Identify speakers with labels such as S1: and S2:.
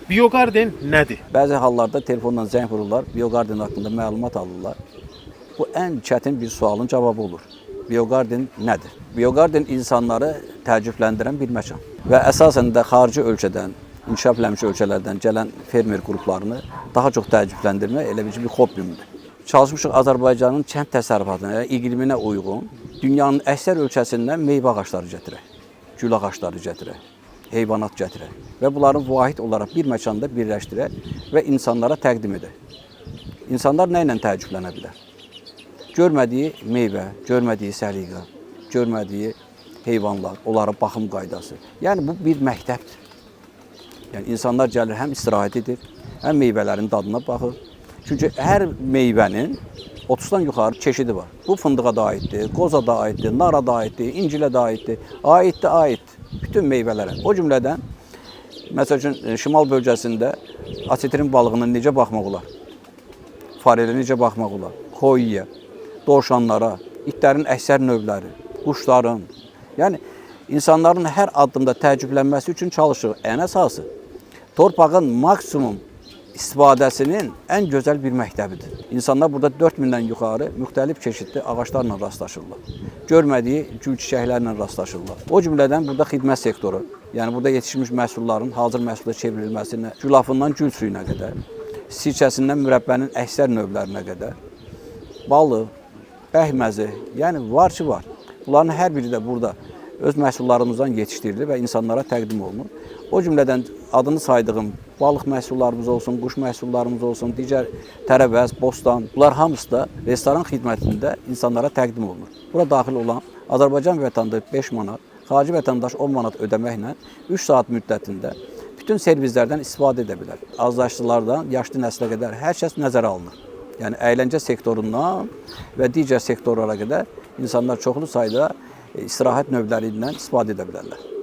S1: Biogarden nədir?
S2: Bəzi hallarda telefonla zəng vururlar, Biogarden haqqında məlumat alırlar. Bu ən çətin bir sualın cavabı olur. Biogarden nədir? Biogarden insanları təəccübləndirən bir məkan və əsasən də xarici ölkədən, inkişaf eləmiş ölkələrdən gələn fermer qruplarını daha çox təəccübləndirmək elə bir hobbimdir. Çalışmışıq Azərbaycanın kənd təsərrüfatına, iqliminə uyğun dünyanın əksər ölkəsindən meyvə ağacları gətirək, gül ağacları gətirək, heyvanat gətirək və bunları vahid olaraq bir məkanda birləşdirək və insanlara təqdim edək. İnsanlar nə ilə təəccüblənə bilər? Görmədiyi meyvə, görmədiyi səliqə, görmədiyi heyvanlar, onlara baxım qaydası. Yəni bu bir məktəbdir. Yəni insanlar gəlir, həm istirahət edir, həm meyvələrin dadına baxır. Çünki hər meyvənin 30-dan yuxarı çeşidi var. Bu fındığa da aiddir, qoza da aiddir, nara da aiddir, incilə də aiddir. Aiddir. Bütün meyvələrə. O cümlədən, məsəl üçün, şimal bölgəsində asetrin balığına necə baxmaq olar? Farelə necə baxmaq olar? Xoyuya, dovşanlara, itlərin əksər növləri, quşların. Yəni, insanların hər addımda təəccüblənməsi üçün çalışır. Ən əsası, torpağın maksimum istifadəsinin ən gözəl bir məktəbidir. İnsanlar burada 4000-dən yuxarı müxtəlif çeşidli ağaclarla rastlaşırlar. Görmədiyi gül çiçəklərlə rastlaşırlar. O cümlədən burada xidmət sektoru, yəni burada yetişmiş məhsulların hazır məhsula çevrilməsinə, gülafından gül suyuna qədər, sirkəsindən mürəbbənin əksər növlərinə qədər, balıq, bəhməzi, yəni var ki var. Bunların hər biri də burada öz məhsullarımızdan yetişdirilir və insanlara təqdim olunur. O cümlədən adını saydığım balıq məhsullarımız olsun, quş məhsullarımız olsun, digər tərəvəz, bostan, bunlar hamısı da restoran xidmətində insanlara təqdim olunur. Bura daxil olan Azərbaycan vətəndaşı 5 manat, xarici vətəndaş 10 manat ödəməklə 3 saat müddətində bütün servislərdən istifadə edə bilər. Azdaşlılardan yaşlı nəslə qədər hər kəs nəzərə alınır. Yəni əyləncə sektorundan və digər sektorlara qədər insanlar çoxlu sayda istirahət növləri ilə istifadə edə bilərlər.